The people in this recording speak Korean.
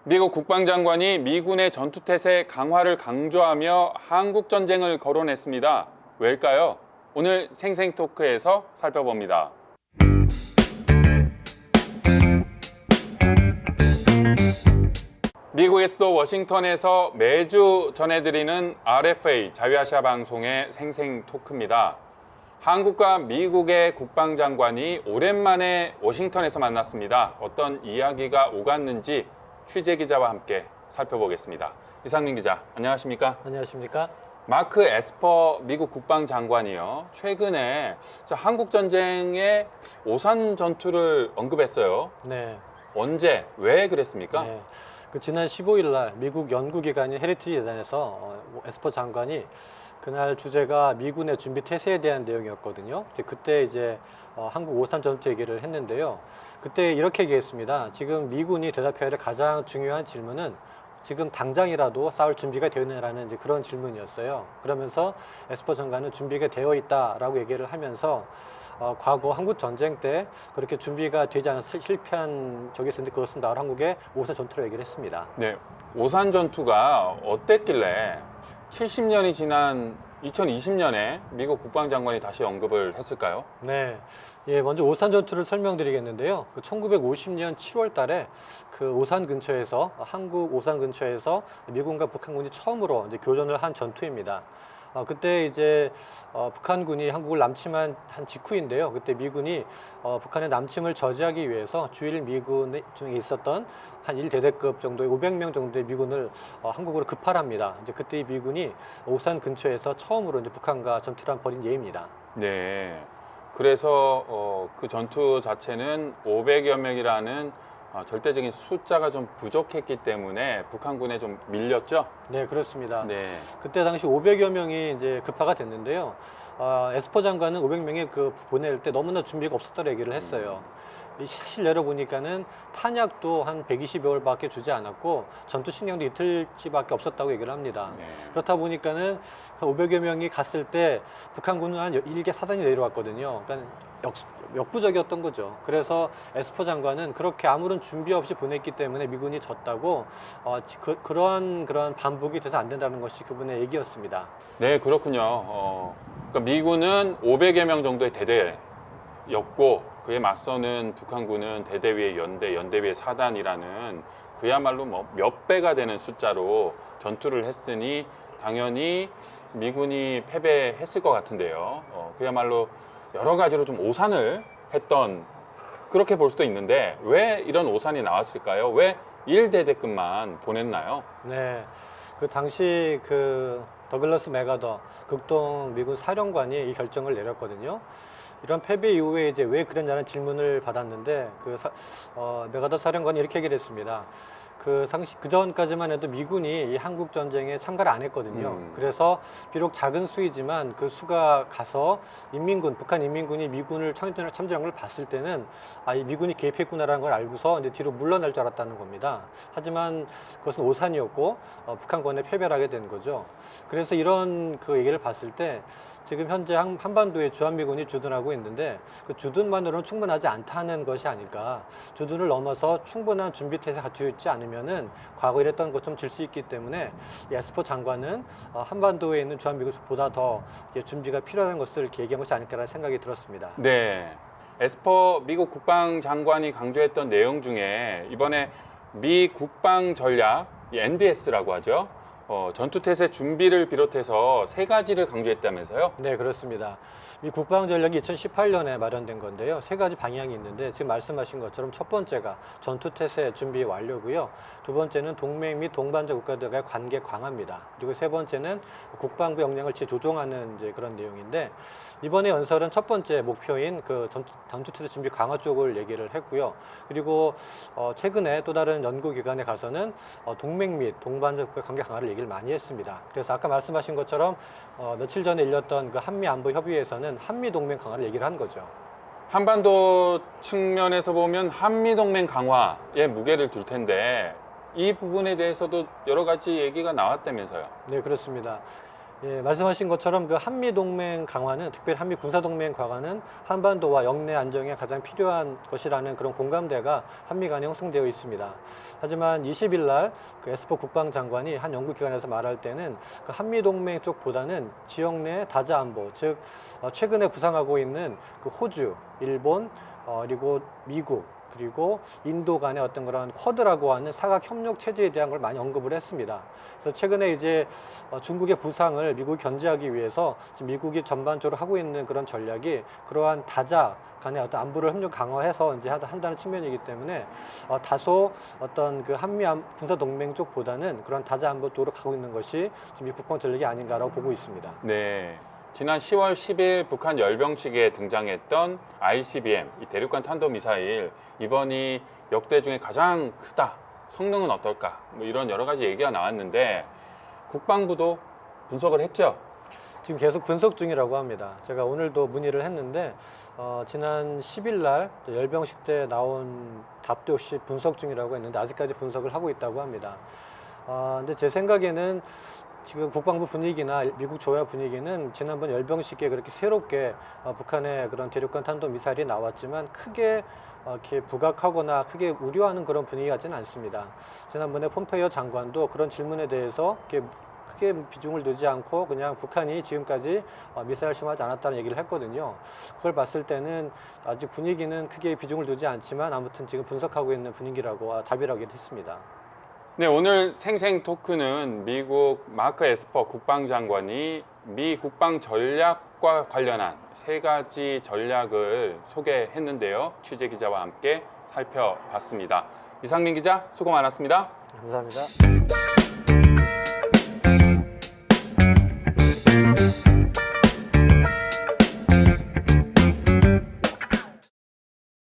미국 국방장관이 미군의 전투태세 강화를 강조하며 한국전쟁을 거론했습니다. 왜일까요? 오늘 생생토크에서 살펴봅니다. 미국의 수도 워싱턴에서 매주 전해드리는 RFA 자유아시아 방송의 생생토크입니다. 한국과 미국의 국방장관이 오랜만에 워싱턴에서 만났습니다. 어떤 이야기가 오갔는지 취재기자와 함께 살펴보겠습니다. 이상민 기자, 안녕하십니까? 안녕하십니까? 마크 에스퍼 미국 국방장관이요. 최근에 한국 전쟁의 오산 전투를 언급했어요. 네. 언제, 왜 그랬습니까? 네. 지난 15일 날 미국 연구기관인 헤리티지 재단에서 에스퍼 장관이 그날 주제가 미군의 준비 태세에 대한 내용이었거든요. 그때 한국 오산 전투 얘기를 했는데요. 그때 이렇게 얘기했습니다. 지금 미군이 대답해야 될 가장 중요한 질문은 지금 당장이라도 싸울 준비가 되어 있느냐라는 그런 질문이었어요. 그러면서 에스퍼 장관은 준비가 되어 있다라고 얘기를 하면서 과거 한국 전쟁 때 그렇게 준비가 되지 않아서 실패한 적이 있었는데 그것은 바로 한국의 오산 전투로 얘기를 했습니다. 네, 오산 전투가 어땠길래 70년이 지난 2020년에 미국 국방장관이 다시 언급을 했을까요? 네. 예, 먼저 오산 전투를 설명드리겠는데요. 1950년 7월 달에 그 오산 근처에서, 한국 오산 근처에서 미군과 북한군이 처음으로 교전을 한 전투입니다. 그때 북한군이 한국을 남침한 직후인데요. 그때 미군이 북한의 남침을 저지하기 위해서 주일 미군 중에 있었던 한 1대대급 정도의 500명 정도의 미군을 한국으로 급발합니다. 그때 이 미군이 오산 근처에서 처음으로 북한과 전투를 벌인 예입니다. 네. 그래서 그 전투 자체는 500여 명이라는 절대적인 숫자가 좀 부족했기 때문에 북한군에 좀 밀렸죠? 네, 그렇습니다. 네. 그때 당시 500여 명이 급파가 됐는데요. 에스퍼 장관은 500명이 보낼 때 너무나 준비가 없었다고 얘기를 했어요. 사실 열어보니까는 탄약도 한 120여월밖에 주지 않았고 전투 식량도 이틀치밖에 없었다고 얘기를 합니다. 네. 그렇다 보니까는 500여 명이 갔을 때 북한군은 한 1개 사단이 내려왔거든요. 그러니까 역부족이었던 거죠. 그래서 에스퍼 장관은 그렇게 아무런 준비 없이 보냈기 때문에 미군이 졌다고 그런 반복이 돼서 안 된다는 것이 그분의 얘기였습니다. 네, 그렇군요. 그러니까 미군은 500여 명 정도의 대대였고 그에 맞서는 북한군은 대대 위에 연대, 연대 위에 사단이라는 그야말로 몇 배가 되는 숫자로 전투를 했으니 당연히 미군이 패배했을 것 같은데요. 그야말로 여러 가지로 좀 오산을 했던 그렇게 볼 수도 있는데 왜 이런 오산이 나왔을까요? 왜 1대대급만 보냈나요? 네. 당시 더글러스 맥아더 극동 미군 사령관이 이 결정을 내렸거든요. 이런 패배 이후에 왜 그랬냐는 질문을 받았는데 맥아더 사령관이 이렇게 얘기를 했습니다. 그 전까지만 해도 미군이 이 한국 전쟁에 참가를 안 했거든요. 그래서 비록 작은 수이지만 그 수가 가서 북한 인민군이 미군을 참전한 걸 봤을 때는 이 미군이 개입했구나라는 걸 알고서 뒤로 물러날 줄 알았다는 겁니다. 하지만 그것은 오산이었고 북한군에 패배를 하게 된 거죠. 그래서 이런 얘기를 봤을 때 지금 현재 한반도에 주한미군이 주둔하고 있는데 그 주둔만으로는 충분하지 않다는 것이 아닐까. 주둔을 넘어서 충분한 준비태세 갖추어 있지 않으면은 과거 이랬던 것처럼 질 수 있기 때문에 에스퍼 장관은 한반도에 있는 주한미군보다 더 준비가 필요한 것을 이렇게 얘기한 것이 아닐까라는 생각이 들었습니다. 네. 에스퍼 미국 국방장관이 강조했던 내용 중에 이번에 미 국방 전략, NDS라고 하죠. 전투태세 준비를 비롯해서 3가지를 강조했다면서요? 네, 그렇습니다. 미 국방전략이 2018년에 마련된 건데요. 3가지 방향이 있는데 지금 말씀하신 것처럼 첫 번째가 전투태세 준비 완료고요. 두 번째는 동맹 및 동반자 국가들과의 관계 강화입니다. 그리고 세 번째는 국방부 역량을 재조정하는 그런 내용인데 이번에 연설은 첫 번째 목표인 전투태세 준비 강화 쪽을 얘기를 했고요. 그리고 최근에 또 다른 연구기관에 가서는 동맹 및 동반자 국가 관계 강화를 얘기를 많이 했습니다. 그래서 아까 말씀하신 것처럼 며칠 전에 열렸던 한미안보협의회에서는 한미동맹 강화를 얘기를 한 거죠. 한반도 측면에서 보면 한미동맹 강화에 무게를 둘 텐데 이 부분에 대해서도 여러 가지 얘기가 나왔다면서요? 네, 그렇습니다. 예, 말씀하신 것처럼 그 한미 동맹 강화는, 특별히 한미 군사 동맹 강화는 한반도와 영내 안정에 가장 필요한 것이라는 그런 공감대가 한미 간에 형성되어 있습니다. 하지만 20일 날 그 에스퍼 국방장관이 한 연구기관에서 말할 때는 그 한미 동맹 쪽보다는 지역 내 다자 안보, 즉 최근에 부상하고 있는 그 호주, 일본, 그리고 미국, 그리고 인도 간의 어떤 그런 쿼드라고 하는 사각 협력 체제에 대한 걸 많이 언급을 했습니다. 그래서 최근에 이제 중국의 부상을 미국이 견제하기 위해서 지금 미국이 전반적으로 하고 있는 그런 전략이 그러한 다자 간의 어떤 안보를 협력 강화해서 이제 한다는 측면이기 때문에 다소 어떤 그 한미 군사 동맹 쪽보다는 그런 다자 안보 쪽으로 가고 있는 것이 지금 이 국방 전략이 아닌가라고 보고 있습니다. 네. 지난 10월 10일 북한 열병식에 등장했던 ICBM, 이 대륙간 탄도미사일, 이번이 역대 중에 가장 크다. 성능은 어떨까? 뭐 이런 여러 가지 얘기가 나왔는데 국방부도 분석을 했죠. 지금 계속 분석 중이라고 합니다. 제가 오늘도 문의를 했는데 지난 10일 날 열병식 때 나온 답도 역시 분석 중이라고 했는데 아직까지 분석을 하고 있다고 합니다. 근데 제 생각에는 지금 국방부 분위기나 미국 조야 분위기는 지난번 열병식에 그렇게 새롭게 북한의 그런 대륙간 탄도 미사일이 나왔지만 크게 이렇게 부각하거나 크게 우려하는 그런 분위기 같지는 않습니다. 지난번에 폼페이오 장관도 그런 질문에 대해서 이렇게 크게 비중을 두지 않고 그냥 북한이 지금까지 미사일 시험하지 않았다는 얘기를 했거든요. 그걸 봤을 때는 아직 분위기는 크게 비중을 두지 않지만 아무튼 지금 분석하고 있는 분위기라고 답이라고 했습니다. 네, 오늘 생생 토크는 미국 마크 에스퍼 국방장관이 미 국방 전략과 관련한 3가지 전략을 소개했는데요. 취재 기자와 함께 살펴봤습니다. 이상민 기자, 수고 많았습니다. 감사합니다.